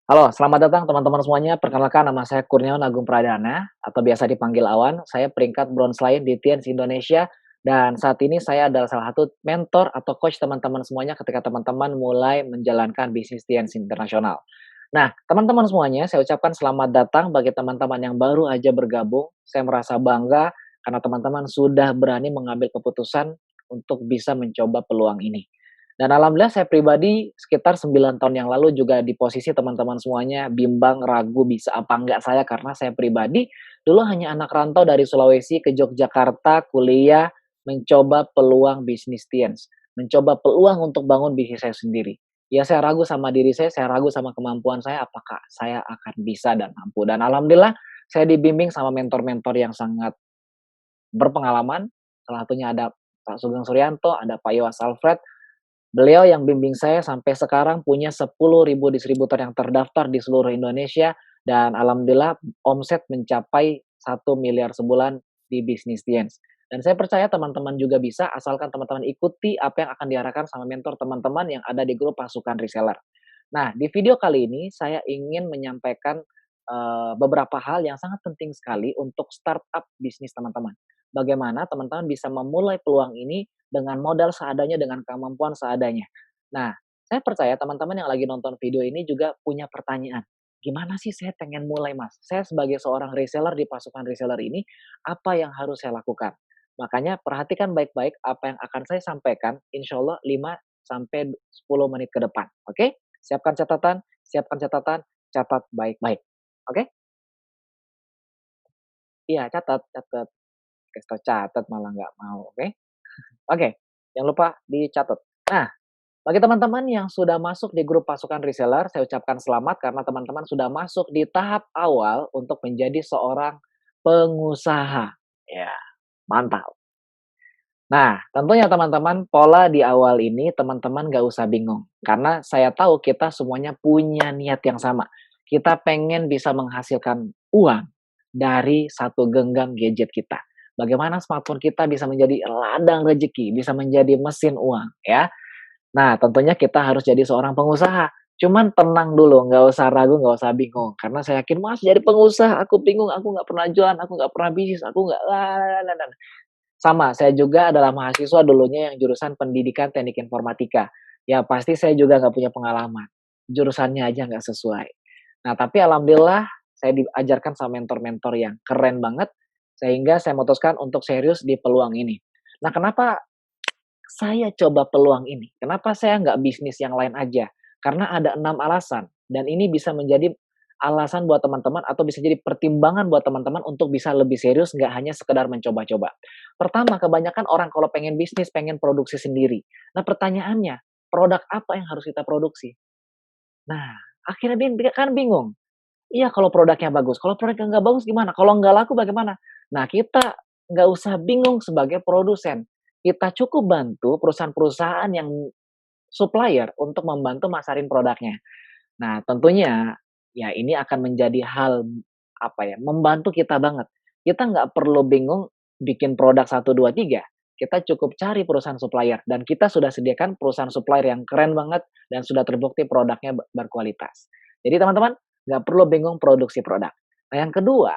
Halo, selamat datang teman-teman semuanya. Perkenalkan nama saya Kurniawan Agung Pradana atau biasa dipanggil Awan. Saya peringkat bronze lain di Tiens Indonesia dan saat ini saya adalah salah satu mentor atau coach teman-teman semuanya ketika teman-teman mulai menjalankan bisnis Tiens internasional. Nah, teman-teman semuanya, saya ucapkan selamat datang bagi teman-teman yang baru aja bergabung. Saya merasa bangga karena teman-teman sudah berani mengambil keputusan untuk bisa mencoba peluang ini. Dan alhamdulillah saya pribadi sekitar 9 tahun yang lalu juga di posisi teman-teman semuanya bimbang, ragu bisa apa enggak saya karena saya pribadi dulu hanya anak rantau dari Sulawesi ke Yogyakarta kuliah, mencoba peluang bisnis Tiens, mencoba peluang untuk bangun bisnis saya sendiri. Ya saya ragu sama diri saya ragu sama kemampuan saya apakah saya akan bisa dan mampu. Dan alhamdulillah saya dibimbing sama mentor-mentor yang sangat berpengalaman, salah satunya ada Pak Sugeng Suryanto, ada Pak Yowas Alfred. Beliau yang bimbing saya sampai sekarang punya 10.000 distributor yang terdaftar di seluruh Indonesia dan alhamdulillah omset mencapai 1 miliar sebulan di bisnis Tiens. Dan saya percaya teman-teman juga bisa asalkan teman-teman ikuti apa yang akan diarahkan sama mentor teman-teman yang ada di grup pasukan reseller. Nah, di video kali ini saya ingin menyampaikan, beberapa hal yang sangat penting sekali untuk startup bisnis teman-teman. Bagaimana teman-teman bisa memulai peluang ini dengan modal seadanya, dengan kemampuan seadanya. Nah, saya percaya teman-teman yang lagi nonton video ini juga punya pertanyaan, "Gimana sih saya pengen mulai, Mas? Saya sebagai seorang reseller di pasukan reseller ini, apa yang harus saya lakukan?" Makanya perhatikan baik-baik apa yang akan saya sampaikan, insya Allah 5 sampai 10 menit ke depan, oke? Siapkan catatan, catat baik-baik, oke? Iya, catat catat. Kasih tahu catat malah nggak mau, oke? Oke, jangan lupa dicatat. Nah, bagi teman-teman yang sudah masuk di grup pasukan reseller, saya ucapkan selamat karena teman-teman sudah masuk di tahap awal untuk menjadi seorang pengusaha. Ya, mantap. Nah, tentunya teman-teman, pola di awal ini teman-teman nggak usah bingung. Karena saya tahu kita semuanya punya niat yang sama. Kita pengen bisa menghasilkan uang dari satu genggam gadget kita. Bagaimana smartphone kita bisa menjadi ladang rezeki, bisa menjadi mesin uang, ya. Nah, tentunya kita harus jadi seorang pengusaha. Cuman tenang dulu, nggak usah ragu, nggak usah bingung. Karena saya yakin, "Mas, jadi pengusaha, aku bingung, aku nggak pernah jualan, aku nggak pernah bisnis, aku nggak sama, saya juga adalah mahasiswa dulunya yang jurusan pendidikan teknik informatika. Ya pasti saya juga nggak punya pengalaman, jurusannya aja nggak sesuai. Nah tapi alhamdulillah saya diajarkan sama mentor-mentor yang keren banget, sehingga saya memutuskan untuk serius di peluang ini. Nah kenapa saya coba peluang ini? Kenapa saya nggak bisnis yang lain aja? Karena ada 6 alasan dan ini bisa menjadi alasan buat teman-teman atau bisa jadi pertimbangan buat teman-teman untuk bisa lebih serius nggak hanya sekedar mencoba-coba. Pertama, kebanyakan orang kalau pengen bisnis, pengen produksi sendiri. Nah pertanyaannya, produk apa yang harus kita produksi? Nah, akhirnya dia kan bingung. Iya kalau produknya bagus, kalau produknya nggak bagus gimana? Kalau nggak laku bagaimana? Nah kita nggak usah bingung sebagai produsen. Kita cukup bantu perusahaan-perusahaan yang supplier untuk membantu masarin produknya. Nah tentunya, ya ini akan menjadi hal, apa ya, membantu kita banget. Kita nggak perlu bingung bikin produk 1, 2, 3. Kita cukup cari perusahaan supplier dan kita sudah sediakan perusahaan supplier yang keren banget dan sudah terbukti produknya berkualitas. Jadi teman-teman, nggak perlu bingung produksi produk. Nah yang kedua,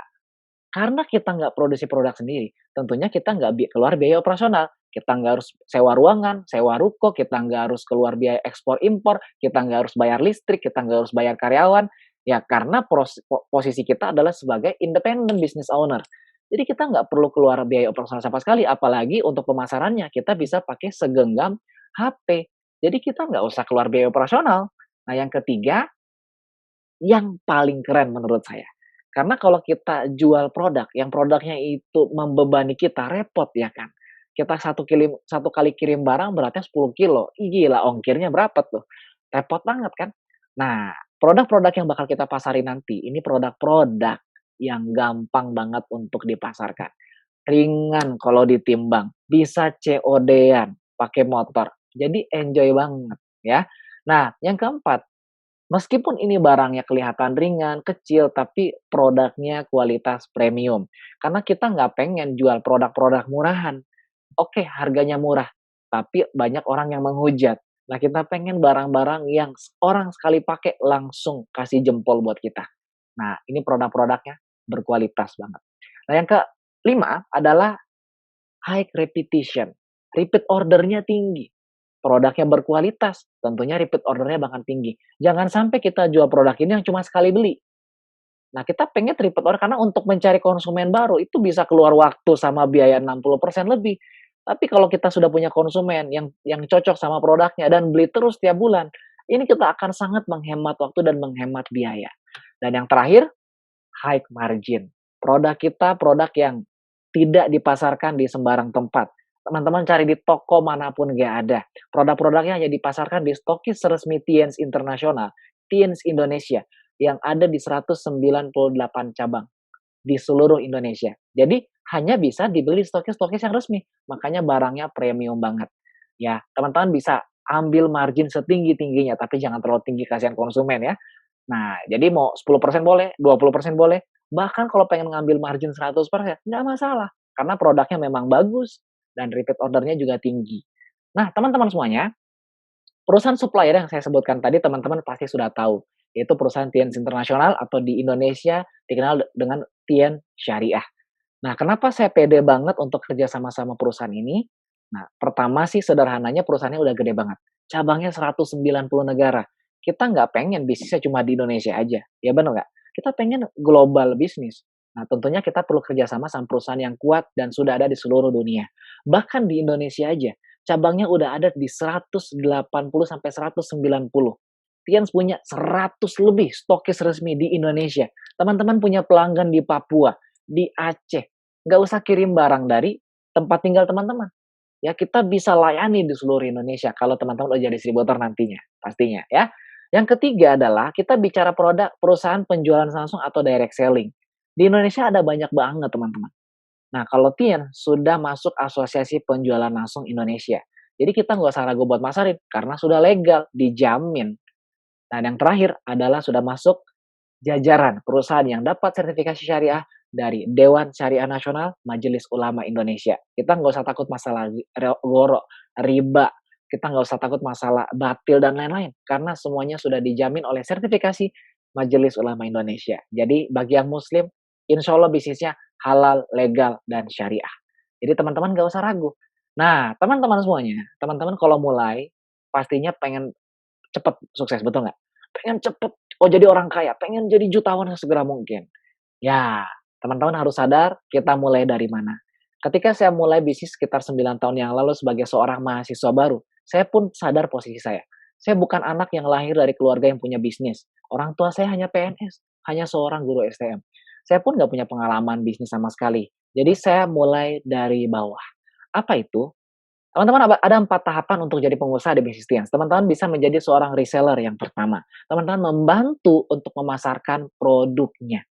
karena kita nggak produksi produk sendiri, tentunya kita nggak keluar biaya operasional. Kita nggak harus sewa ruangan, sewa ruko, kita nggak harus keluar biaya ekspor impor, kita nggak harus bayar listrik, kita nggak harus bayar karyawan. Ya karena posisi kita adalah sebagai independent business owner. Jadi kita nggak perlu keluar biaya operasional sama sekali, apalagi untuk pemasarannya kita bisa pakai segenggam HP. Jadi kita nggak usah keluar biaya operasional. Nah yang ketiga, yang paling keren menurut saya. Karena kalau kita jual produk, yang produknya itu membebani kita, repot ya kan. Kita satu kali kirim barang beratnya 10 kilo. Ih, gila ongkirnya berapa tuh? Repot banget kan. Nah, produk-produk yang bakal kita pasarin nanti, ini produk-produk yang gampang banget untuk dipasarkan. Ringan kalau ditimbang, bisa COD-an pakai motor. Jadi enjoy banget ya. Nah, yang keempat, meskipun ini barangnya kelihatan ringan, kecil, tapi produknya kualitas premium. Karena kita nggak pengen jual produk-produk murahan. Oke, harganya murah, tapi banyak orang yang menghujat. Nah, kita pengen barang-barang yang orang sekali pakai langsung kasih jempol buat kita. Nah, ini produk-produknya berkualitas banget. Nah, yang kelima adalah high repetition. Repeat ordernya tinggi. Produknya berkualitas, tentunya repeat ordernya bakal tinggi. Jangan sampai kita jual produk ini yang cuma sekali beli. Nah, kita pengen repeat order karena untuk mencari konsumen baru itu bisa keluar waktu sama biaya 60% lebih. Tapi kalau kita sudah punya konsumen yang cocok sama produknya dan beli terus tiap bulan, ini kita akan sangat menghemat waktu dan menghemat biaya. Dan yang terakhir, high margin. Produk kita produk yang tidak dipasarkan di sembarang tempat. Teman-teman cari di toko manapun nggak ada. Produk-produknya hanya dipasarkan di stokis resmi Tienz Internasional, Tienz Indonesia, yang ada di 198 cabang di seluruh Indonesia. Jadi hanya bisa dibeli di stokis-stokis yang resmi. Makanya barangnya premium banget. Ya, teman-teman bisa ambil margin setinggi-tingginya, tapi jangan terlalu tinggi kasihan konsumen ya. Nah, jadi mau 10% boleh, 20% boleh, bahkan kalau pengen ngambil margin 100% nggak masalah, karena produknya memang bagus dan repeat ordernya juga tinggi. Nah, teman-teman semuanya, perusahaan supplier yang saya sebutkan tadi teman-teman pasti sudah tahu, yaitu perusahaan Tienz Internasional atau di Indonesia dikenal dengan Tien Syariah. Nah, kenapa saya pede banget untuk kerja sama-sama perusahaan ini? Nah, pertama sih sederhananya perusahaannya udah gede banget. Cabangnya 190 negara. Kita nggak pengen bisnisnya cuma di Indonesia aja. Ya bener nggak? Kita pengen global bisnis. Nah, tentunya kita perlu kerja sama sama perusahaan yang kuat dan sudah ada di seluruh dunia. Bahkan di Indonesia aja, cabangnya udah ada di 180 sampai 190. Tians punya 100 lebih stokis resmi di Indonesia. Teman-teman punya pelanggan di Papua, di Aceh. Nggak usah kirim barang dari tempat tinggal teman-teman. Ya, kita bisa layani di seluruh Indonesia kalau teman-teman udah jadi distributor nantinya, pastinya ya. Yang ketiga adalah kita bicara produk perusahaan penjualan langsung atau direct selling. Di Indonesia ada banyak banget teman-teman. Nah, kalau Tien sudah masuk asosiasi penjualan langsung Indonesia. Jadi kita nggak usah ragu buat masarin karena sudah legal, dijamin. Nah, yang terakhir adalah sudah masuk jajaran perusahaan yang dapat sertifikasi syariah dari Dewan Syariah Nasional Majelis Ulama Indonesia. Kita nggak usah takut masalah goro, riba, kita nggak usah takut masalah batil dan lain-lain, karena semuanya sudah dijamin oleh sertifikasi Majelis Ulama Indonesia. Jadi bagi yang muslim, insya Allah bisnisnya halal, legal, dan syariah. Jadi teman-teman nggak usah ragu. Nah, teman-teman semuanya, teman-teman kalau mulai, pastinya pengen cepet sukses, betul nggak? Pengen cepet, oh jadi orang kaya, pengen jadi jutawan segera mungkin. Ya, teman-teman harus sadar kita mulai dari mana. Ketika saya mulai bisnis sekitar 9 tahun yang lalu sebagai seorang mahasiswa baru, saya pun sadar posisi saya. Saya bukan anak yang lahir dari keluarga yang punya bisnis. Orang tua saya hanya PNS, hanya seorang guru STM. Saya pun nggak punya pengalaman bisnis sama sekali. Jadi saya mulai dari bawah. Apa itu? Teman-teman ada 4 tahapan untuk jadi pengusaha di bisnis Tians. Teman-teman bisa menjadi seorang reseller yang pertama. Teman-teman membantu untuk memasarkan produknya.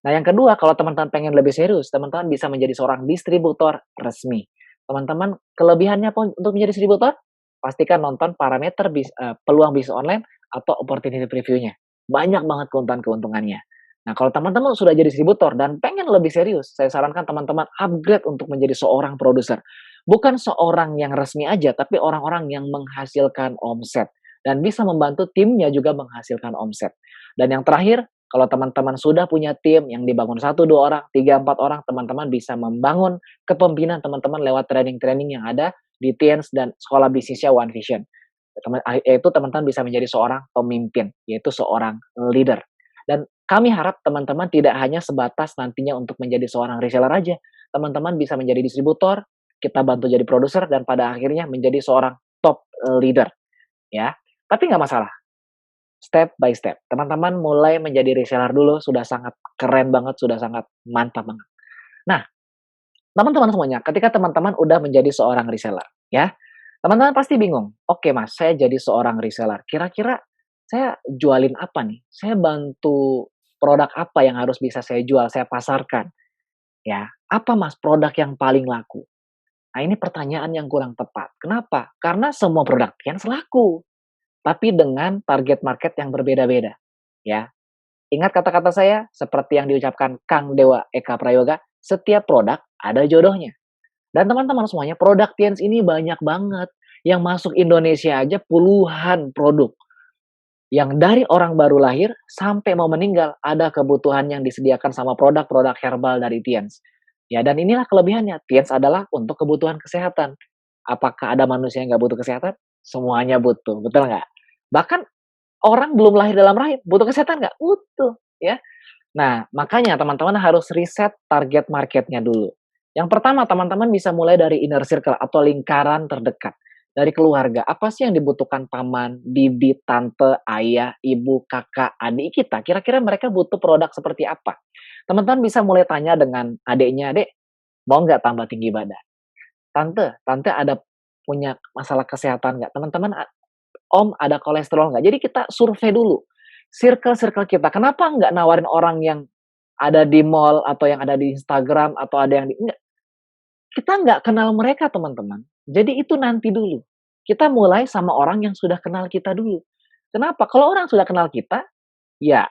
Nah, yang kedua, kalau teman-teman pengen lebih serius, teman-teman bisa menjadi seorang distributor resmi. Teman-teman, kelebihannya apa untuk menjadi distributor? Pastikan nonton parameter peluang bisnis online atau opportunity preview-nya. Banyak banget keuntungan-keuntungannya. Nah, kalau teman-teman sudah jadi distributor dan pengen lebih serius, saya sarankan teman-teman upgrade untuk menjadi seorang produser. Bukan seorang yang resmi aja, tapi orang-orang yang menghasilkan omset. Dan bisa membantu timnya juga menghasilkan omset. Dan yang terakhir, kalau teman-teman sudah punya tim yang dibangun 1, 2 orang, 3, 4 orang, teman-teman bisa membangun kepemimpinan teman-teman lewat training-training yang ada di Tiens dan sekolah bisnisnya One Vision. Yaitu teman-teman bisa menjadi seorang pemimpin, yaitu seorang leader. Dan kami harap teman-teman tidak hanya sebatas nantinya untuk menjadi seorang reseller aja. Teman-teman bisa menjadi distributor, kita bantu jadi produser, dan pada akhirnya menjadi seorang top leader. Ya, tapi nggak masalah. Step by step. Teman-teman mulai menjadi reseller dulu sudah sangat keren banget, sudah sangat mantap banget. Nah, teman-teman semuanya, ketika teman-teman udah menjadi seorang reseller, ya, teman-teman pasti bingung. Oke mas, saya jadi seorang reseller. Kira-kira saya jualin apa nih? Saya bantu produk apa yang harus bisa saya jual, saya pasarkan? Ya, apa mas produk yang paling laku? Nah, ini pertanyaan yang kurang tepat. Kenapa? Karena semua produk kan laku, tapi dengan target market yang berbeda-beda. Ya, ingat kata-kata saya seperti yang diucapkan Kang Dewa Eka Prayoga, setiap produk ada jodohnya. Dan teman-teman semuanya, produk Tiens ini banyak banget. Yang masuk Indonesia aja puluhan produk. Yang dari orang baru lahir sampai mau meninggal, ada kebutuhan yang disediakan sama produk-produk herbal dari Tiens. Ya, dan inilah kelebihannya, Tiens adalah untuk kebutuhan kesehatan. Apakah ada manusia yang nggak butuh kesehatan? Semuanya butuh, betul nggak? Bahkan orang belum lahir dalam rahim, butuh kesehatan nggak? Butuh, ya. Nah, makanya teman-teman harus riset target marketnya dulu. Yang pertama, teman-teman bisa mulai dari inner circle atau lingkaran terdekat. Dari keluarga, apa sih yang dibutuhkan paman, bibi, tante, ayah, ibu, kakak, adik kita? Kira-kira mereka butuh produk seperti apa? Teman-teman bisa mulai tanya dengan adiknya, "Dek, mau nggak tambah tinggi badan? Tante, tante ada punya masalah kesehatan nggak? Teman-teman, om ada kolesterol nggak?" Jadi kita survei dulu, circle-circle kita. Kenapa nggak nawarin orang yang ada di mall atau yang ada di Instagram atau ada yang di enggak, kita nggak kenal mereka teman-teman. Jadi itu nanti dulu. Kita mulai sama orang yang sudah kenal kita dulu. Kenapa? Kalau orang sudah kenal kita, ya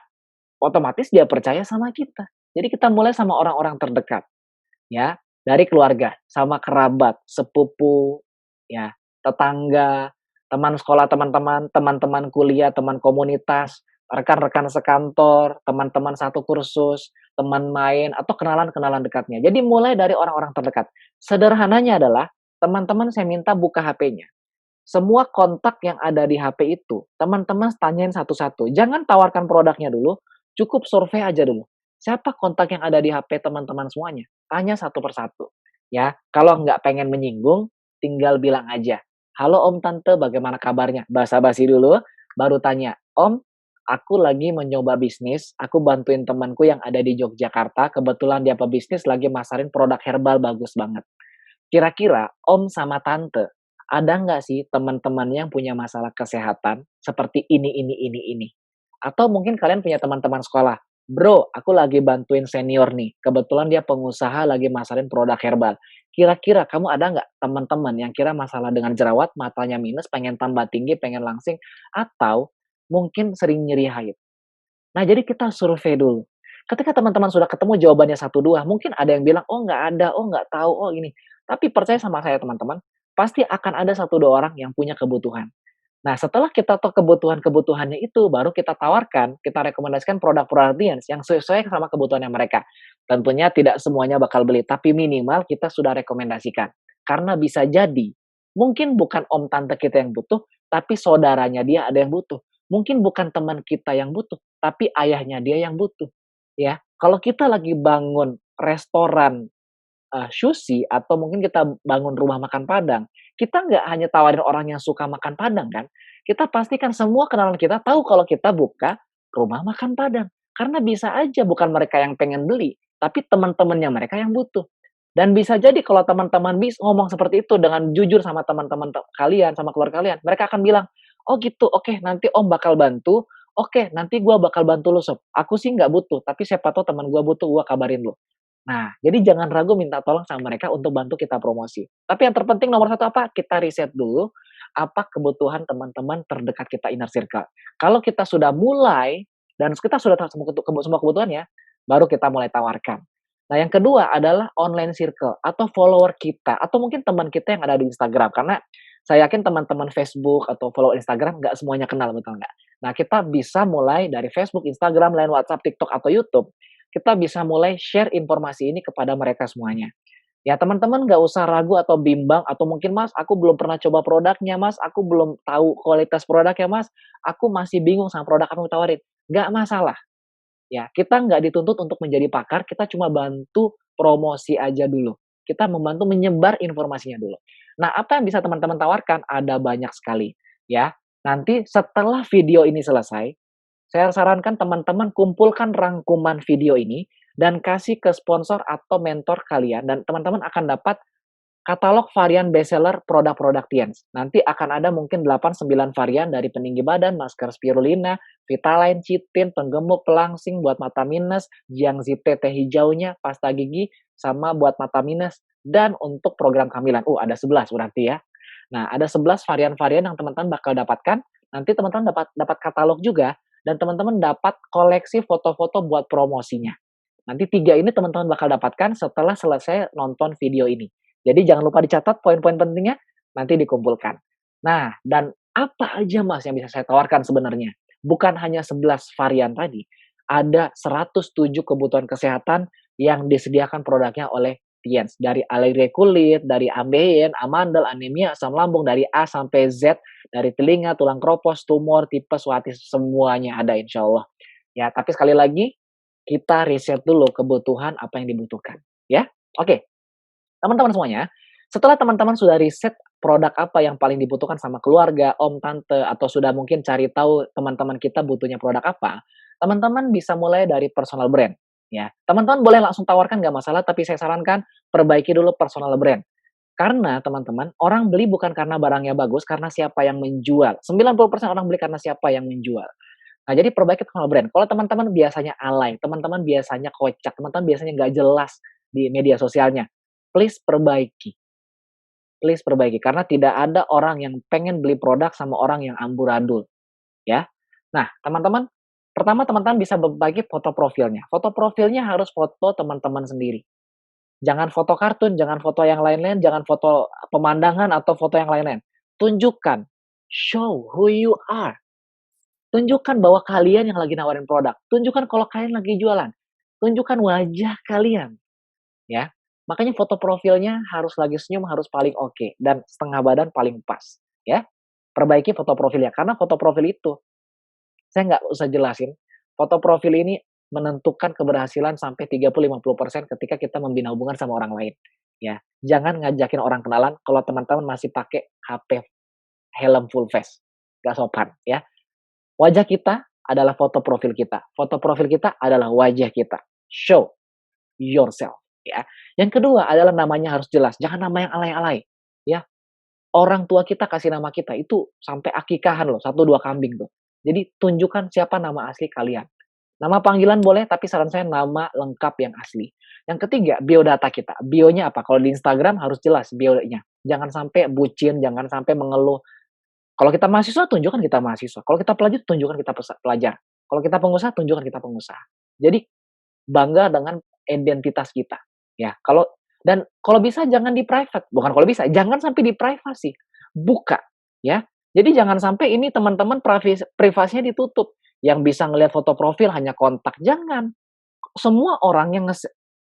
otomatis dia percaya sama kita. Jadi kita mulai sama orang-orang terdekat, ya, dari keluarga, sama kerabat, sepupu, ya, tetangga, teman sekolah teman-teman, teman-teman kuliah, teman komunitas, rekan-rekan sekantor, teman-teman satu kursus, teman main, atau kenalan-kenalan dekatnya. Jadi mulai dari orang-orang terdekat. Sederhananya adalah, teman-teman saya minta buka HP-nya. Semua kontak yang ada di HP itu, teman-teman tanyain satu-satu. Jangan tawarkan produknya dulu, cukup survei aja dulu. Siapa kontak yang ada di HP teman-teman semuanya? Tanya satu persatu. Ya, kalau nggak pengen menyinggung, tinggal bilang aja, "Halo Om, Tante, bagaimana kabarnya?" Basa-basi dulu, baru tanya, "Om, aku lagi mencoba bisnis, aku bantuin temanku yang ada di Yogyakarta, kebetulan dia pebisnis lagi masarin produk herbal bagus banget. Kira-kira Om sama Tante, ada nggak sih teman-teman yang punya masalah kesehatan seperti ini?" Atau mungkin kalian punya teman-teman sekolah, "Bro, aku lagi bantuin senior nih, kebetulan dia pengusaha lagi masarin produk herbal. Kira-kira kamu ada nggak teman-teman yang kira masalah dengan jerawat, matanya minus, pengen tambah tinggi, pengen langsing, atau mungkin sering nyeri haid?" Nah, jadi kita survei dulu. Ketika teman-teman sudah ketemu jawabannya satu 2 mungkin ada yang bilang, "Oh, nggak ada, oh, nggak tahu, oh, ini." Tapi percaya sama saya teman-teman, pasti akan ada satu 2 orang yang punya kebutuhan. Nah, setelah kita tahu kebutuhan-kebutuhannya itu, baru kita tawarkan, kita rekomendasikan produk-produk Dians yang sesuai sama kebutuhannya mereka. Tentunya tidak semuanya bakal beli, tapi minimal kita sudah rekomendasikan. Karena bisa jadi, mungkin bukan om tante kita yang butuh, tapi saudaranya dia ada yang butuh. Mungkin bukan teman kita yang butuh, tapi ayahnya dia yang butuh. Ya, kalau kita lagi bangun restoran sushi atau mungkin kita bangun rumah makan Padang, kita nggak hanya tawarin orang yang suka makan Padang kan, kita pastikan semua kenalan kita tahu kalau kita buka rumah makan Padang. Karena bisa aja bukan mereka yang pengen beli, tapi teman-temannya mereka yang butuh. Dan bisa jadi kalau teman-teman ngomong seperti itu dengan jujur sama teman-teman kalian, sama keluarga kalian, mereka akan bilang, "Oh gitu, oke nanti Om bakal bantu, oke nanti gua bakal bantu lu Sob. Aku sih nggak butuh, tapi siapa tahu teman gua butuh, gua kabarin lu." Nah, jadi jangan ragu minta tolong sama mereka untuk bantu kita promosi. Tapi yang terpenting nomor satu apa? Kita riset dulu apa kebutuhan teman-teman terdekat kita inner circle. Kalau kita sudah mulai dan kita sudah tahu semua kebutuhannya, baru kita mulai tawarkan. Nah, yang kedua adalah online circle atau follower kita atau mungkin teman kita yang ada di Instagram. Karena saya yakin teman-teman Facebook atau follow Instagram nggak semuanya kenal, betul nggak? Nah, kita bisa mulai dari Facebook, Instagram, lain WhatsApp, TikTok, atau YouTube. Kita bisa mulai share informasi ini kepada mereka semuanya. Ya teman-teman nggak usah ragu atau bimbang atau mungkin, "Mas, aku belum pernah coba produknya, Mas, aku belum tahu kualitas produknya, Mas, aku masih bingung sama produk kamu tawarin." Nggak masalah. Ya, kita nggak dituntut untuk menjadi pakar, kita cuma bantu promosi aja dulu. Kita membantu menyebar informasinya dulu. Nah, apa yang bisa teman-teman tawarkan? Ada banyak sekali, ya. Nanti setelah video ini selesai, saya sarankan teman-teman kumpulkan rangkuman video ini dan kasih ke sponsor atau mentor kalian dan teman-teman akan dapat katalog varian bestseller produk-produk Tiens. Nanti akan ada mungkin 8, 9 varian dari peninggi badan, masker spirulina, Vitaline, Chitin, penggemuk, pelangsing, buat mata minus, Jiangxite teh hijaunya, pasta gigi, sama buat mata minus, dan untuk program kehamilan. Ada 11 berarti ya. Nah, ada 11 varian-varian yang teman-teman bakal dapatkan. Nanti teman-teman dapat dapat katalog juga dan teman-teman dapat koleksi foto-foto buat promosinya. Nanti 3 ini teman-teman bakal dapatkan setelah selesai nonton video ini. Jadi jangan lupa dicatat poin-poin pentingnya, nanti dikumpulkan. Nah, dan apa aja Mas yang bisa saya tawarkan sebenarnya? Bukan hanya 11 varian tadi, ada 107 kebutuhan kesehatan yang disediakan produknya oleh Tiens. Dari alergi kulit, dari ambeien, amandel, anemia, asam lambung, dari A sampai Z, dari telinga, tulang kropos, tumor, tipes, watis, semuanya ada insya Allah. Ya, tapi sekali lagi, kita riset dulu kebutuhan apa yang dibutuhkan, ya. Oke, teman-teman semuanya, setelah teman-teman sudah riset produk apa yang paling dibutuhkan sama keluarga, om, tante, atau sudah mungkin cari tahu teman-teman kita butuhnya produk apa, teman-teman bisa mulai dari personal brand. Ya, teman-teman boleh langsung tawarkan nggak masalah, tapi saya sarankan perbaiki dulu personal brand. Karena teman-teman, orang beli bukan karena barangnya bagus, karena siapa yang menjual. 90% orang beli karena siapa yang menjual. Nah, jadi perbaiki personal brand. Kalau teman-teman biasanya alay, teman-teman biasanya kocak, teman-teman biasanya nggak jelas di media sosialnya, please perbaiki. Please perbaiki, karena tidak ada orang yang pengen beli produk sama orang yang amburadul, ya. Nah, teman-teman, pertama teman-teman bisa berbagi foto profilnya. Foto profilnya harus foto teman-teman sendiri. Jangan foto kartun, jangan foto yang lain-lain, jangan foto pemandangan atau foto yang lain-lain. Tunjukkan, show who you are. Tunjukkan bahwa kalian yang lagi nawarin produk. Tunjukkan kalau kalian lagi jualan. Tunjukkan wajah kalian, ya. Makanya foto profilnya harus lagi senyum, harus paling oke, dan setengah badan paling pas, ya. Perbaiki foto profilnya, karena foto profil itu, saya nggak usah jelasin, foto profil ini menentukan keberhasilan sampai 30-50% ketika kita membina hubungan sama orang lain, ya. Jangan ngajakin orang kenalan kalau teman-teman masih pakai HP helm full face, nggak sopan, ya. Wajah kita adalah foto profil kita, foto profil kita adalah wajah kita. Show yourself, ya. Yang kedua adalah namanya harus jelas, jangan nama yang alay-alay, ya. Orang tua kita kasih nama kita itu sampai akikahan loh, satu 2 kambing tuh. Jadi tunjukkan siapa nama asli kalian. Nama panggilan boleh, tapi saran saya nama lengkap yang asli. Yang ketiga, biodata kita. Bionya apa? Kalau di Instagram harus jelas bionya. Jangan sampai bucin, jangan sampai mengeluh. Kalau kita mahasiswa, tunjukkan kita mahasiswa. Kalau kita pelajar, tunjukkan kita pelajar. Kalau kita pengusaha, tunjukkan kita pengusaha. Jadi bangga dengan identitas kita, ya. Kalau bisa jangan di private, bukan kalau bisa, jangan sampai di privasi, buka, ya. Jadi jangan sampai ini teman-teman privasinya ditutup, yang bisa ngelihat foto profil hanya kontak, jangan. Semua orang yang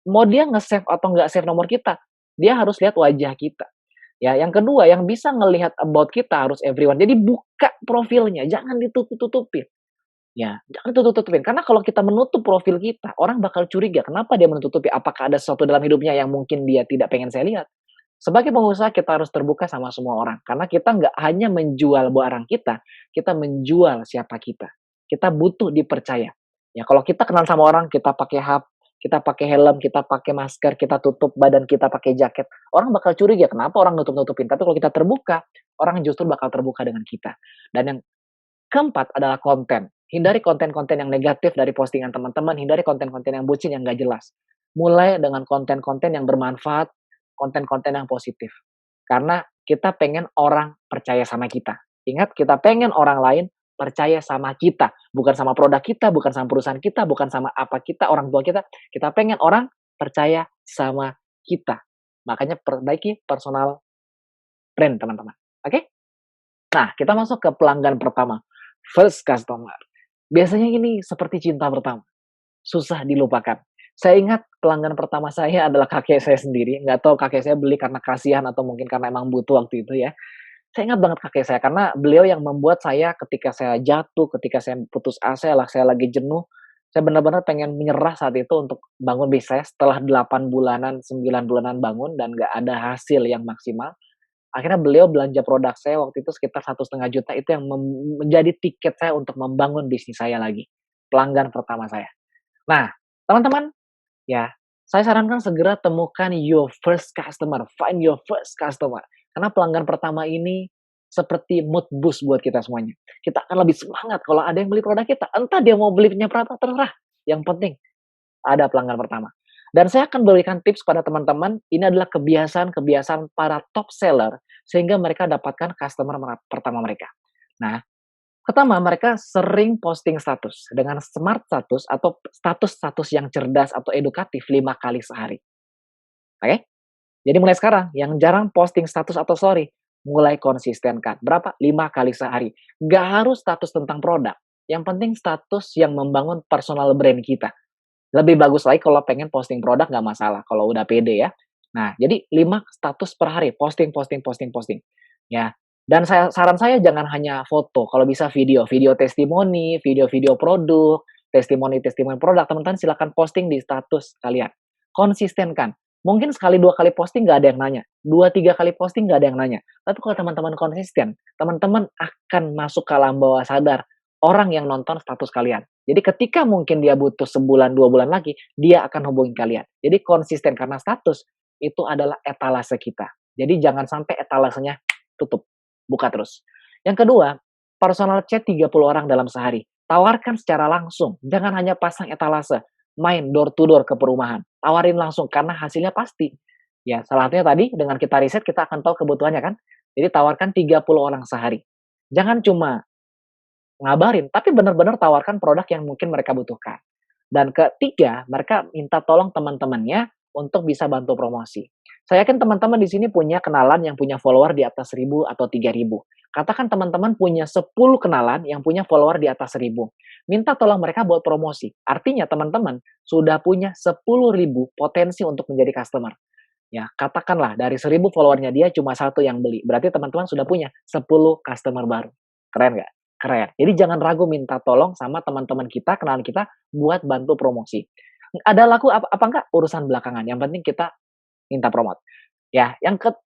mau dia nge-save atau nggak save nomor kita, dia harus lihat wajah kita. Ya, yang kedua, yang bisa ngelihat about kita harus everyone. Jadi buka profilnya, jangan ditutup-tutupin. Ya, jangan tutup-tutupin, karena kalau kita menutup profil kita, orang bakal curiga, kenapa dia menutupi? Apakah ada sesuatu dalam hidupnya yang mungkin dia tidak pengen saya lihat? Sebagai pengusaha kita harus terbuka sama semua orang, karena kita nggak hanya menjual barang kita menjual siapa kita. Kita butuh dipercaya. Ya, kalau kita kenal sama orang, kita pakai kita pakai helm, kita pakai masker, kita tutup badan kita pakai jaket, orang bakal curiga, kenapa orang nutup-nutupin? Tapi kalau kita terbuka, orang justru bakal terbuka dengan kita. Dan yang keempat adalah konten. Hindari konten-konten yang negatif dari postingan teman-teman, hindari konten-konten yang bucin yang nggak jelas. Mulai dengan konten-konten yang bermanfaat, konten-konten yang positif. Karena kita pengen orang percaya sama kita. Ingat, kita pengen orang lain percaya sama kita. Bukan sama produk kita, bukan sama perusahaan kita, bukan sama apa kita, orang tua kita. Kita pengen orang percaya sama kita. Makanya perbaiki personal brand, teman-teman. Oke? Nah, kita masuk ke pelanggan pertama. First customer. Biasanya ini seperti cinta pertama, susah dilupakan. Saya ingat pelanggan pertama saya adalah kakek saya sendiri, nggak tahu kakek saya beli karena kasihan atau mungkin karena emang butuh waktu itu ya. Saya ingat banget kakek saya karena beliau yang membuat saya ketika saya jatuh, ketika saya putus asa, lah saya lagi jenuh, saya benar-benar pengen menyerah saat itu untuk bangun bisnis saya setelah 8 bulanan, 9 bulanan bangun dan nggak ada hasil yang maksimal. Akhirnya beliau belanja produk saya waktu itu sekitar 1,5 juta, itu yang menjadi tiket saya untuk membangun bisnis saya lagi, pelanggan pertama saya. Nah, teman-teman, ya, saya sarankan segera temukan your first customer, find your first customer. Karena pelanggan pertama ini seperti mood boost buat kita semuanya. Kita akan lebih semangat kalau ada yang beli produk kita, entah dia mau belinya berapa, terserah. Yang penting ada pelanggan pertama. Dan saya akan berikan tips pada teman-teman, ini adalah kebiasaan-kebiasaan para top seller, sehingga mereka dapatkan customer pertama mereka. Nah, pertama, mereka sering posting status dengan smart status atau status-status yang cerdas atau edukatif 5 kali sehari. Oke? Jadi mulai sekarang, yang jarang posting status atau story, mulai konsistenkan. Berapa? 5 kali sehari. Nggak harus status tentang produk, yang penting status yang membangun personal brand kita. Lebih bagus lagi kalau pengen posting produk nggak masalah, kalau udah pede ya. Nah, jadi 5 status per hari, posting posting posting posting, ya. Dan saran saya jangan hanya foto, kalau bisa video, video testimoni, video-video produk, testimoni-testimoni produk, teman-teman silakan posting di status kalian. Konsistenkan. Mungkin sekali 2 kali posting nggak ada yang nanya, 2 3 kali posting nggak ada yang nanya. Tapi kalau teman-teman konsisten, teman-teman akan masuk ke alam bawah sadar orang yang nonton status kalian. Jadi ketika mungkin dia butuh sebulan, 2 bulan lagi, dia akan hubungi kalian. Jadi konsisten karena status itu adalah etalase kita. Jadi jangan sampai etalasenya tutup, buka terus. Yang kedua, personal chat 30 orang dalam sehari. Tawarkan secara langsung, jangan hanya pasang etalase. Main door to door ke perumahan. Tawarin langsung karena hasilnya pasti. Ya, salah satunya tadi dengan kita riset kita akan tahu kebutuhannya kan. Jadi tawarkan 30 orang sehari. Jangan cuma ngabarin, tapi benar-benar tawarkan produk yang mungkin mereka butuhkan. Dan ketiga, mereka minta tolong teman-temannya untuk bisa bantu promosi. Saya yakin teman-teman di sini punya kenalan yang punya follower di atas 1.000 atau 3.000. Katakan teman-teman punya 10 kenalan yang punya follower di atas 1.000. Minta tolong mereka buat promosi. Artinya teman-teman sudah punya 10.000 potensi untuk menjadi customer. Ya, katakanlah dari 1.000 followernya dia cuma satu yang beli. Berarti teman-teman sudah punya 10 customer baru. Keren nggak? Keren. Jadi jangan ragu minta tolong sama teman-teman kita, kenalan kita buat bantu promosi. Ada laku apa enggak urusan belakangan, yang penting kita minta promote. Ya,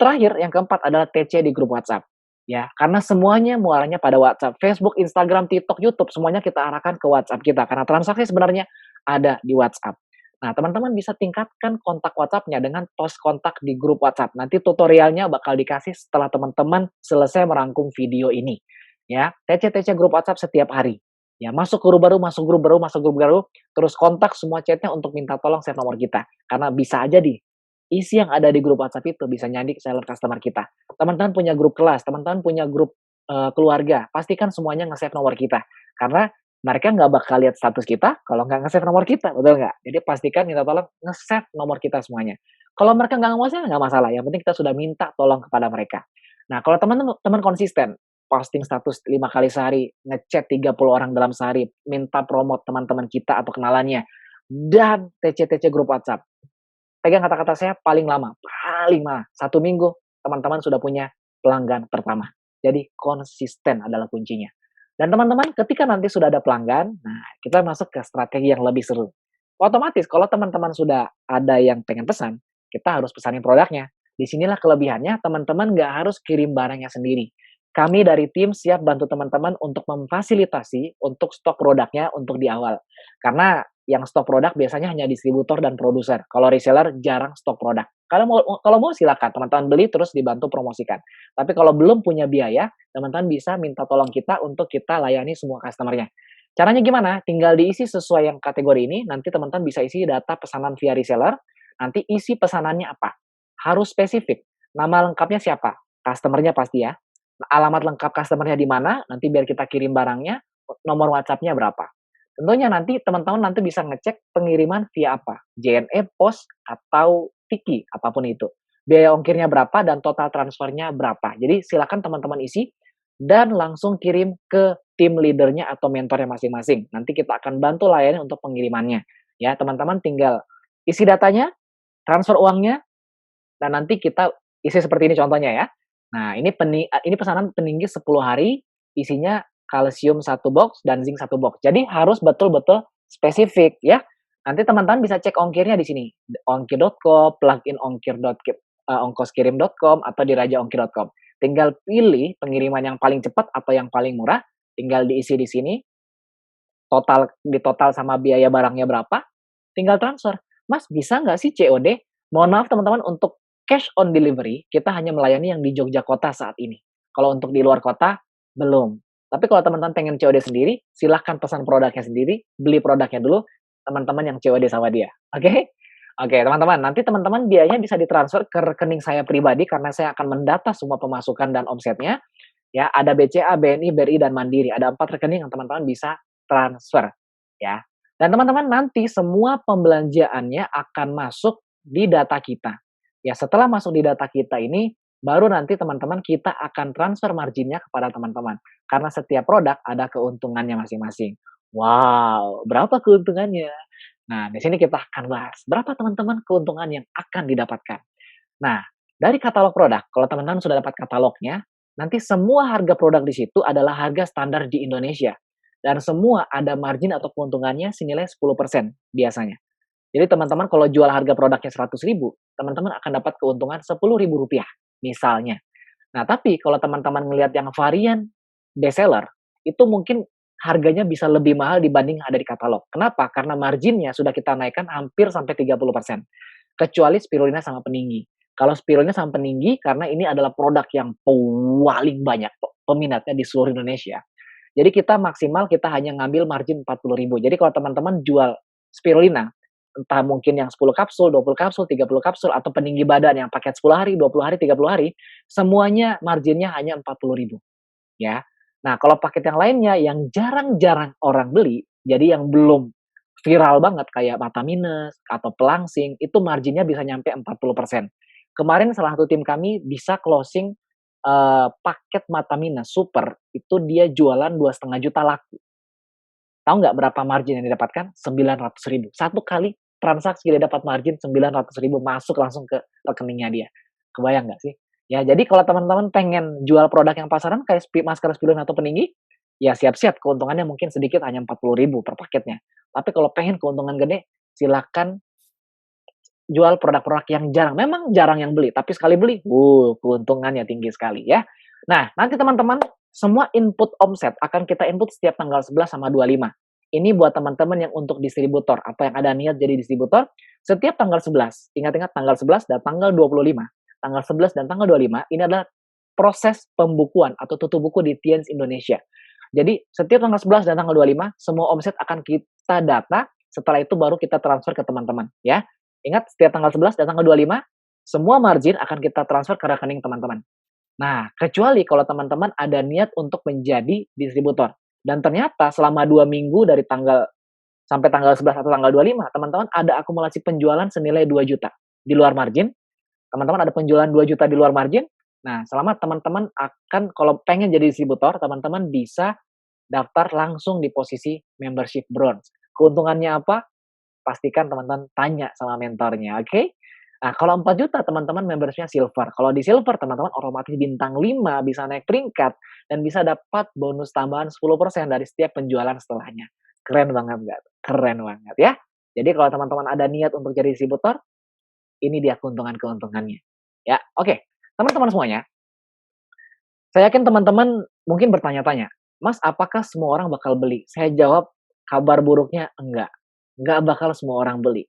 terakhir, yang keempat adalah TC di grup WhatsApp. Ya, karena semuanya muaranya pada WhatsApp. Facebook, Instagram, TikTok, YouTube, semuanya kita arahkan ke WhatsApp kita. Karena transaksi sebenarnya ada di WhatsApp. Nah, teman-teman bisa tingkatkan kontak WhatsApp-nya dengan post kontak di grup WhatsApp. Nanti tutorialnya bakal dikasih setelah teman-teman selesai merangkum video ini. Ya, TC-TC grup WhatsApp setiap hari. Ya, masuk grup baru, masuk grup baru, masuk grup baru, terus kontak semua chatnya untuk minta tolong save nomor kita. Karena bisa aja isi yang ada di grup WhatsApp itu bisa nyandi ke calon customer kita. Teman-teman punya grup kelas, teman-teman punya grup keluarga, pastikan semuanya nge-save nomor kita. Karena mereka nggak bakal lihat status kita kalau nggak nge-save nomor kita, betul nggak? Jadi pastikan minta tolong nge-save nomor kita semuanya. Kalau mereka nggak mau save, nggak masalah. Yang penting kita sudah minta tolong kepada mereka. Nah, kalau teman-teman konsisten, posting status 5 kali sehari, ngechat 30 orang dalam sehari, minta promote teman-teman kita atau kenalannya, dan TC-TC grup WhatsApp. Pegang kata-kata saya paling lama 1 minggu teman-teman sudah punya pelanggan pertama. Jadi konsisten adalah kuncinya. Dan teman-teman ketika nanti sudah ada pelanggan, nah kita masuk ke strategi yang lebih seru. Otomatis kalau teman-teman sudah ada yang pengen pesan, kita harus pesanin produknya. Disinilah kelebihannya teman-teman nggak harus kirim barangnya sendiri. Kami dari tim siap bantu teman-teman untuk memfasilitasi untuk stok produknya untuk di awal. Karena yang stok produk biasanya hanya distributor dan produser. Kalau reseller jarang stok produk. Kalau mau silakan teman-teman beli terus dibantu promosikan. Tapi kalau belum punya biaya, teman-teman bisa minta tolong kita untuk kita layani semua customer-nya. Caranya gimana? Tinggal diisi sesuai yang kategori ini, nanti teman-teman bisa isi data pesanan via reseller, nanti isi pesanannya apa. Harus spesifik. Nama lengkapnya siapa? Customer-nya pasti ya. Alamat lengkap customer-nya di mana, nanti biar kita kirim barangnya, nomor WhatsApp-nya berapa. Tentunya nanti teman-teman nanti bisa ngecek pengiriman via apa, JNE, pos, atau Tiki, apapun itu. Biaya ongkirnya berapa dan total transfernya berapa. Jadi silakan teman-teman isi dan langsung kirim ke tim leadernya atau mentornya masing-masing. Nanti kita akan bantu layani untuk pengirimannya. Ya, teman-teman tinggal isi datanya, transfer uangnya, dan nanti kita isi seperti ini contohnya ya. Nah, ini pesanan peninggi 10 hari, isinya kalsium 1 box dan zinc 1 box. Jadi harus betul-betul spesifik ya. Nanti teman-teman bisa cek ongkirnya di sini. Ongkir.com, plugin ongkoskirim.com atau di rajaongkir.com. Tinggal pilih pengiriman yang paling cepat atau yang paling murah, tinggal diisi di sini. Total sama biaya barangnya berapa, tinggal transfer. Mas, bisa nggak sih COD? Mohon maaf teman-teman, untuk cash on delivery, kita hanya melayani yang di Jogja Kota saat ini. Kalau untuk di luar kota, belum. Tapi kalau teman-teman pengen COD sendiri, silahkan pesan produknya sendiri, beli produknya dulu, teman-teman yang COD sama dia. Oke? Oke, teman-teman, nanti teman-teman biayanya bisa ditransfer ke rekening saya pribadi karena saya akan mendata semua pemasukan dan omsetnya. Ya, ada BCA, BNI, BRI, dan Mandiri. Ada 4 rekening yang teman-teman bisa transfer. Ya. Dan teman-teman nanti semua pembelanjaannya akan masuk di data kita. Ya, setelah masuk di data kita ini, baru nanti teman-teman kita akan transfer marginnya kepada teman-teman. Karena setiap produk ada keuntungannya masing-masing. Wow, berapa keuntungannya? Nah, di sini kita akan bahas, berapa teman-teman keuntungan yang akan didapatkan. Nah, dari katalog produk, kalau teman-teman sudah dapat katalognya, nanti semua harga produk di situ adalah harga standar di Indonesia. Dan semua ada margin atau keuntungannya senilai 10% biasanya. Jadi teman-teman kalau jual harga produknya 100.000, teman-teman akan dapat keuntungan Rp10.000 misalnya. Nah, tapi kalau teman-teman ngelihat yang varian best seller, itu mungkin harganya bisa lebih mahal dibanding ada di katalog. Kenapa? Karena marginnya sudah kita naikkan hampir sampai 30%. Kecuali spirulina sama peninggi. Kalau spirulina sama peninggi, karena ini adalah produk yang paling banyak peminatnya di seluruh Indonesia. Jadi kita maksimal kita hanya ngambil margin 40.000. Jadi kalau teman-teman jual spirulina, entah mungkin yang 10 kapsul, 20 kapsul, 30 kapsul, atau peninggi badan yang paket 10 hari, 20 hari, 30 hari, semuanya marginnya hanya 40.000 ya. Nah, kalau paket yang lainnya yang jarang-jarang orang beli, jadi yang belum viral banget kayak mata minus atau pelangsing, itu marginnya bisa nyampe 40%. Kemarin salah satu tim kami bisa closing paket mata minus super, itu dia jualan 2,5 juta laku. Tahu nggak berapa margin yang didapatkan? 900.000. Satu kali transaksi dia dapat margin 900.000 masuk langsung ke rekeningnya dia. Kebayang nggak sih? Ya, jadi kalau teman-teman pengen jual produk yang pasaran kayak masker spidolina atau peninggi, ya siap-siap keuntungannya mungkin sedikit hanya 40.000 per paketnya. Tapi kalau pengen keuntungan gede, silakan jual produk-produk yang jarang. Memang jarang yang beli, tapi sekali beli, keuntungannya tinggi sekali ya. Nah, nanti teman-teman, semua input omset akan kita input setiap tanggal 11 sama 25. Ini buat teman-teman yang untuk distributor atau yang ada niat jadi distributor, setiap tanggal 11. Ingat-ingat tanggal 11 dan tanggal 25. Tanggal 11 dan tanggal 25 ini adalah proses pembukuan atau tutup buku di Tiens Indonesia. Jadi, setiap tanggal 11 dan tanggal 25, semua omset akan kita data, setelah itu baru kita transfer ke teman-teman ya. Ingat setiap tanggal 11 dan tanggal 25, semua margin akan kita transfer ke rekening teman-teman. Nah, kecuali kalau teman-teman ada niat untuk menjadi distributor. Dan ternyata selama 2 minggu dari tanggal sampai tanggal 11 atau tanggal 25, teman-teman ada akumulasi penjualan senilai 2 juta di luar margin. Teman-teman ada penjualan 2 juta di luar margin. Nah, selama teman-teman akan kalau pengen jadi distributor, teman-teman bisa daftar langsung di posisi membership bronze. Keuntungannya apa? Pastikan teman-teman tanya sama mentornya, oke? Nah, kalau 4 juta teman-teman membership silver. Kalau di silver teman-teman otomatis bintang 5 bisa naik peringkat dan bisa dapat bonus tambahan 10% dari setiap penjualan setelahnya. Keren banget nggak? Keren banget ya. Jadi kalau teman-teman ada niat untuk jadi distributor, ini dia keuntungan-keuntungannya. Ya, oke. Teman-teman semuanya, saya yakin teman-teman mungkin bertanya-tanya, "Mas, apakah semua orang bakal beli?" Saya jawab, kabar buruknya enggak. Enggak bakal semua orang beli.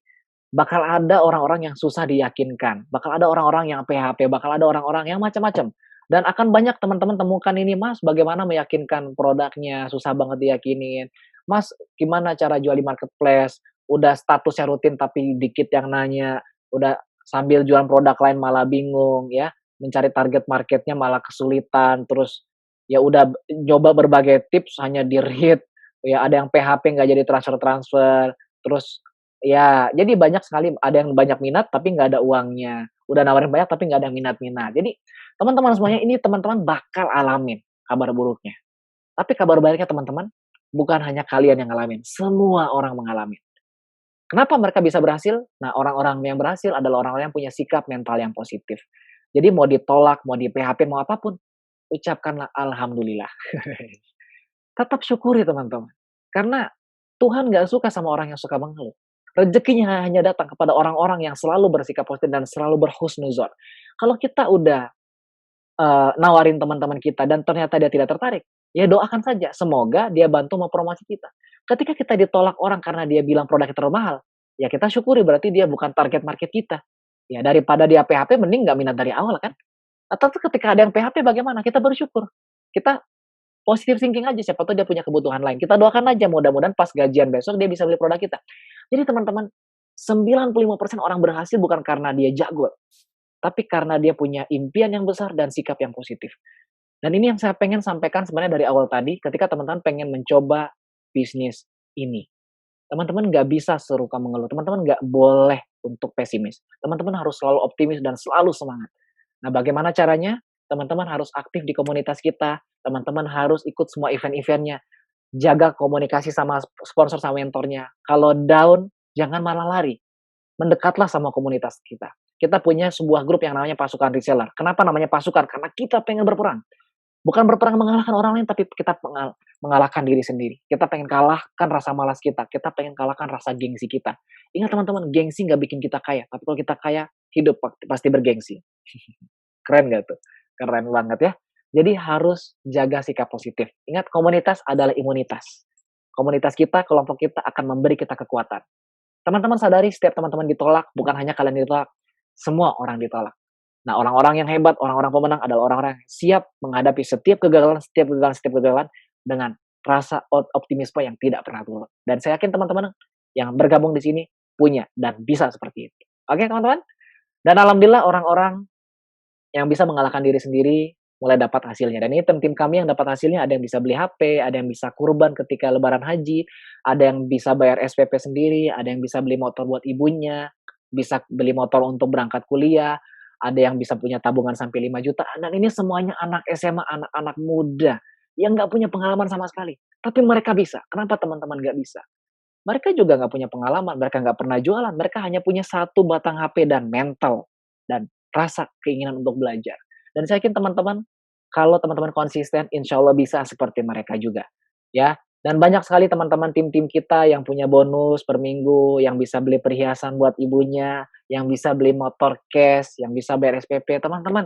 Bakal ada orang-orang yang susah diyakinkan, bakal ada orang-orang yang PHP, bakal ada orang-orang yang macam-macam. Dan akan banyak teman-teman temukan ini, "Mas, bagaimana meyakinkan produknya? Susah banget diyakinin. Mas, gimana cara jual di marketplace? Udah statusnya rutin tapi dikit yang nanya, udah sambil jualan produk lain malah bingung ya, mencari target marketnya malah kesulitan, terus ya udah nyoba berbagai tips hanya di-read, ya ada yang PHP nggak jadi transfer-transfer, terus ya, jadi banyak sekali, ada yang banyak minat tapi nggak ada uangnya. Udah nawarin banyak tapi nggak ada yang minat-minat. Jadi, teman-teman semuanya ini teman-teman bakal alamin kabar buruknya. Tapi kabar baiknya teman-teman, bukan hanya kalian yang ngalamin, semua orang mengalami. Kenapa mereka bisa berhasil? Nah, orang-orang yang berhasil adalah orang-orang yang punya sikap mental yang positif. Jadi mau ditolak, mau di-PHP, mau apapun, ucapkanlah alhamdulillah. Tetap syukuri teman-teman. Karena Tuhan nggak suka sama orang yang suka mengeluh. Rezekinya hanya datang kepada orang-orang yang selalu bersikap positif dan selalu berhusnuzon. Kalau kita udah nawarin teman-teman kita dan ternyata dia tidak tertarik, ya doakan saja. Semoga dia bantu mempromosi kita. Ketika kita ditolak orang karena dia bilang produknya terlalu mahal, ya kita syukuri berarti dia bukan target market kita. Ya daripada dia PHP mending nggak minat dari awal kan. Atau tuh ketika ada yang PHP bagaimana? Kita bersyukur. Kita positive thinking aja, siapa tahu dia punya kebutuhan lain. Kita doakan aja mudah-mudahan pas gajian besok dia bisa beli produk kita. Jadi teman-teman, 95% orang berhasil bukan karena dia jago, tapi karena dia punya impian yang besar dan sikap yang positif. Dan ini yang saya pengen sampaikan sebenarnya dari awal tadi, ketika teman-teman pengen mencoba bisnis ini. Teman-teman nggak bisa seruka mengeluh, teman-teman nggak boleh untuk pesimis. Teman-teman harus selalu optimis dan selalu semangat. Nah, bagaimana caranya? Teman-teman harus aktif di komunitas kita, teman-teman harus ikut semua event-event-nya, jaga komunikasi sama sponsor sama mentornya. Kalau down, jangan malah lari, mendekatlah sama komunitas kita. Kita punya sebuah grup yang namanya pasukan reseller. Kenapa namanya pasukan? Karena kita pengen berperang. Bukan berperang mengalahkan orang lain, tapi kita mengalahkan diri sendiri. Kita pengen kalahkan rasa malas kita, kita pengen kalahkan rasa gengsi kita. Ingat teman-teman, gengsi nggak bikin kita kaya, tapi kalau kita kaya, hidup pasti bergengsi. Keren nggak tuh? Keren banget ya. Jadi harus jaga sikap positif. Ingat, komunitas adalah imunitas. Komunitas kita, kelompok kita akan memberi kita kekuatan. Teman-teman sadari setiap teman-teman ditolak, bukan hanya kalian ditolak, semua orang ditolak. Nah, orang-orang yang hebat, orang-orang pemenang adalah orang-orang yang siap menghadapi setiap kegagalan, setiap kegagalan dengan rasa optimisme yang tidak pernah turun. Dan saya yakin teman-teman yang bergabung di sini punya dan bisa seperti itu. Oke, teman-teman? Dan alhamdulillah orang-orang yang bisa mengalahkan diri sendiri mulai dapat hasilnya. Dan ini tim-tim kami yang dapat hasilnya, ada yang bisa beli HP, ada yang bisa kurban ketika lebaran haji, ada yang bisa bayar SPP sendiri, ada yang bisa beli motor buat ibunya, bisa beli motor untuk berangkat kuliah, ada yang bisa punya tabungan sampai 5 juta. Dan ini semuanya anak SMA, anak-anak muda yang nggak punya pengalaman sama sekali. Tapi mereka bisa. Kenapa teman-teman nggak bisa? Mereka juga nggak punya pengalaman, mereka nggak pernah jualan, mereka hanya punya satu batang HP dan mental, dan rasa keinginan untuk belajar. Dan saya yakin teman-teman, kalau teman-teman konsisten, insya Allah bisa seperti mereka juga, ya. Dan banyak sekali teman-teman tim-tim kita yang punya bonus per minggu, yang bisa beli perhiasan buat ibunya, yang bisa beli motor cash, yang bisa bayar SPP. Teman-teman,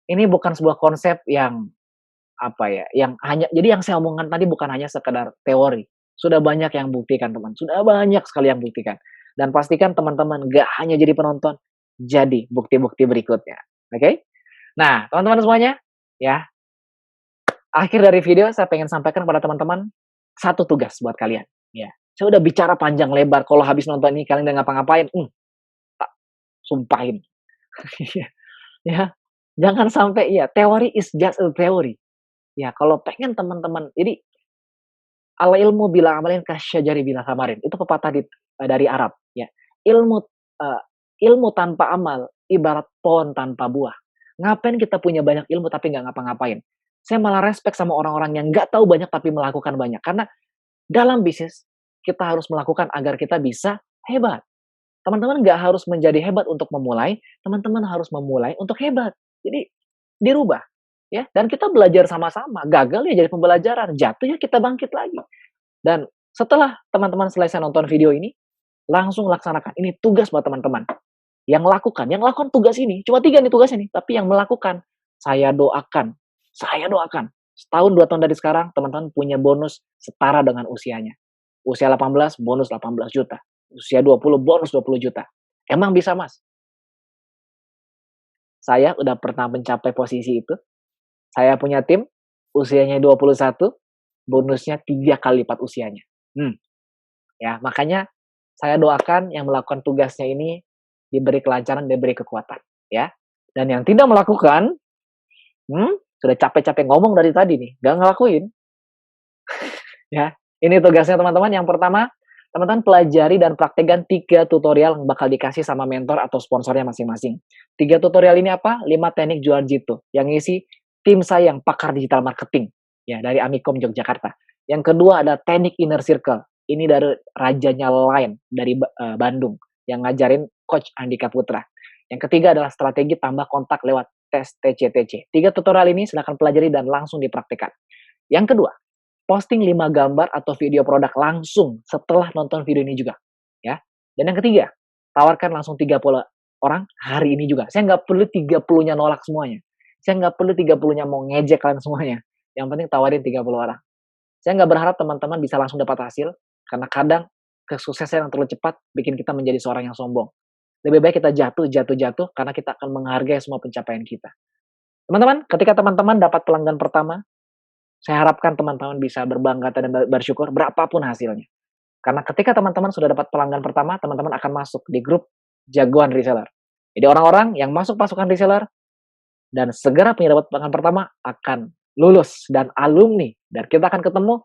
ini bukan sebuah konsep yang apa ya, yang hanya jadi yang saya omongkan tadi bukan hanya sekedar teori. Sudah banyak yang buktikan, teman. Sudah banyak sekali yang buktikan. Dan pastikan teman-teman gak hanya jadi penonton, jadi bukti-bukti berikutnya. Oke? Nah, teman-teman semuanya, ya, akhir dari video saya pengen sampaikan kepada teman-teman satu tugas buat kalian. Ya, saya udah bicara panjang lebar. Kalau habis nonton ini kalian udah ngapa-ngapain, tak sumpahin. Ya, jangan sampai ya, teori is just a theory. Ya, kalau pengen teman-teman, jadi al ilmu bila amalin kasyajari bila samarin. Itu pepatah dari Arab, ya. Ilmu uh, ilmu tanpa amal ibarat pohon tanpa buah. Ngapain kita punya banyak ilmu tapi nggak ngapa-ngapain? Saya malah respect sama orang-orang yang nggak tahu banyak tapi melakukan banyak. Karena dalam bisnis kita harus melakukan agar kita bisa hebat. Teman-teman nggak harus menjadi hebat untuk memulai, teman-teman harus memulai untuk hebat. Jadi dirubah. Ya, dan kita belajar sama-sama. Gagal ya jadi pembelajaran, jatuh ya kita bangkit lagi. Dan setelah teman-teman selesai nonton video ini, langsung laksanakan. Ini tugas buat teman-teman. Yang lakukan tugas ini, cuma 3 nih tugas ini, tapi yang melakukan, saya doakan, setahun 2 tahun dari sekarang, teman-teman punya bonus setara dengan usianya. Usia 18, bonus 18 juta. Usia 20, bonus 20 juta. Emang bisa, Mas? Saya udah pernah mencapai posisi itu. Saya punya tim, usianya 21, bonusnya 3 kali lipat usianya. Ya, makanya saya doakan yang melakukan tugasnya ini diberi kelancaran, diberi kekuatan, ya. Dan yang tidak melakukan, sudah capek-capek ngomong dari tadi nih, nggak ngelakuin, ya. Ini tugasnya teman-teman. Yang pertama, teman-teman pelajari dan praktekkan 3 tutorial yang bakal dikasih sama mentor atau sponsornya masing-masing. 3 tutorial ini apa? 5 teknik jual jitu, yang ngisi tim saya yang pakar digital marketing, ya, dari Amikom Yogyakarta. Yang kedua ada teknik inner circle. Ini dari rajanya Line dari Bandung yang ngajarin Coach Andika Putra. Yang ketiga adalah strategi tambah kontak lewat tes TCTC. 3 tutorial ini silakan pelajari dan langsung dipraktikkan. Yang kedua, posting 5 gambar atau video produk langsung setelah nonton video ini juga, ya. Dan yang ketiga, tawarkan langsung 30 orang hari ini juga. Saya nggak perlu 30-nya nolak semuanya. Saya nggak perlu 30-nya mau ngejek kalian semuanya. Yang penting tawarin 30 orang. Saya nggak berharap teman-teman bisa langsung dapat hasil, karena kadang kesuksesan yang terlalu cepat bikin kita menjadi seorang yang sombong. Lebih baik kita jatuh, karena kita akan menghargai semua pencapaian kita. Teman-teman, ketika teman-teman dapat pelanggan pertama, saya harapkan teman-teman bisa berbangga dan bersyukur berapapun hasilnya. Karena ketika teman-teman sudah dapat pelanggan pertama, teman-teman akan masuk di grup jagoan reseller. Jadi orang-orang yang masuk pasukan reseller dan segera punya dapat pelanggan pertama akan lulus dan alumni. Dan kita akan ketemu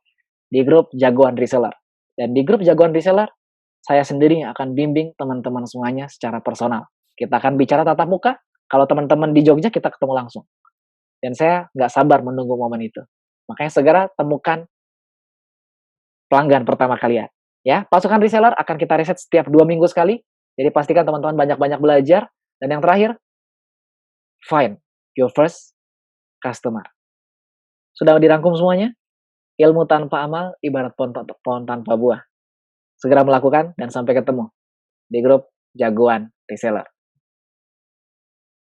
di grup jagoan reseller. Dan di grup jagoan reseller, saya sendiri yang akan bimbing teman-teman semuanya secara personal. Kita akan bicara tatap muka, Kalau teman-teman di Jogja kita ketemu langsung, dan saya nggak sabar menunggu momen itu. Makanya segera temukan pelanggan pertama kalian, ya. Pasukan reseller akan kita riset setiap 2 minggu sekali, jadi pastikan teman-teman banyak-banyak belajar, dan yang terakhir, find your first customer. Sudah dirangkum semuanya? Ilmu tanpa amal ibarat pohon tanpa buah. Segera melakukan dan sampai ketemu di grup jagoan reseller.